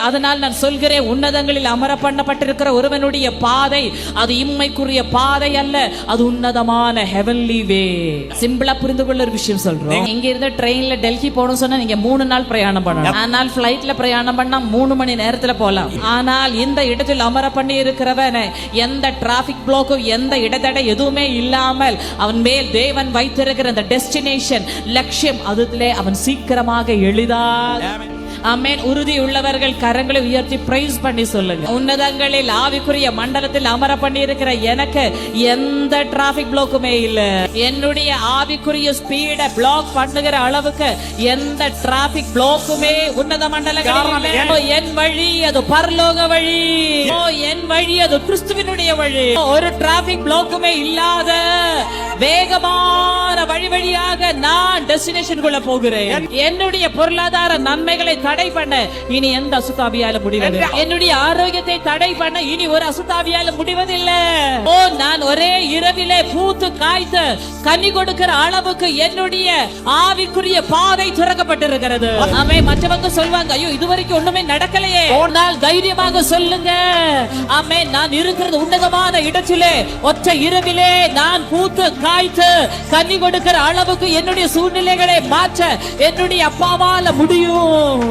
அதனால் நான் சொல்கிறேன், உன்னதங்களில் அமர பண்ணப்பட்டிருக்கிற ஒருவனுடைய பாதை அது இம்மைக்குரிய பாதை அல்ல, அது உன்னதமான ஹெவன்லி வே. சிம்பிளா புரிந்து கொள்ள ஒரு விஷயம் சொல்றோம். இங்க இருந்து ட்ரெயின்ல டெல்லி போகணும் சொன்னா நீங்க 3 நாள் பிரயாணம் பண்ணணும். ஆனால் பிளைட்ல பிரயாணம் பண்ணா 3 மணி நேரத்துல போலாம். ஆனால் இந்த இடத்தில் அமர பண்ணி இருக்கிறவன் எந்த டிராபிக் பிளாக்கும் எந்த இடத்தடை எதுவுமே இல்லாமல் அவன் மேல் தேவன் வைத்திருக்கிற அந்த டெஸ்டினேஷன் லட்சியம் அதுல அவன் சீக்கிரமாக எளிதாக ஆமென். உறுதி உள்ளவர்கள் கரங்களை உயர்த்தி பிரைஸ் பண்ணி சொல்லுங்க. உன்னதங்களில் ஆவிக்குரிய மண்டலத்தில் அமர பண்ணி இருக்கிற எனக்கு எந்த டிராபிக் பிளாக்குமே இல்ல. என்னுடைய ஆவிக்குரிய ஸ்பீட பிளாக் பண்ணுகிற அளவுக்கு எந்த டிராபிக் பிளாக்குமே உன்னத மண்டலங்களில். என் வழி அது பரலோக வழி, என் வழி அது கிறிஸ்துவினுடைய வழி. ஒரு டிராபிக் பிளாக்குமே இல்லாத வேகமான வழி வழியாக நான் டெஸ்டினேஷனுக்குள்ள போகிறேன். என்னுடைய பொருளாதார நன்மைகளை தடை பண்ண இனி எந்த அசுத்தாவியால முடிவதில்லை. என்னுடைய ஆரோக்கியத்தை தடை பண்ண இனி ஒரு அசுத்தாவியால முடிவதில்லை. நான் ஒரே இரவிலே பூத்து காய்த்து கனி கொடுக்கிற அளவுக்கு என்னுடைய ஆவிக்குரிய பாதை திறக்கப்பட்டிருக்கிறது. ஆமே. மற்றவங்க சொல்வாங்க, ஐயோ இதுவரைக்கும் ஒண்ணுமே நடக்கலையே. நான் தைரியமாக சொல்லுங்க, ஆமே, நான் இருக்கிறது உன்னதமான இடத்திலே ஒற்றை இரவிலே நான் பூத்து காய்த்து கனி கொடுக்கிற அளவுக்கு என்னுடைய சூழ்நிலைகளை மாற்ற என்னுடைய அப்பாவால முடியும்.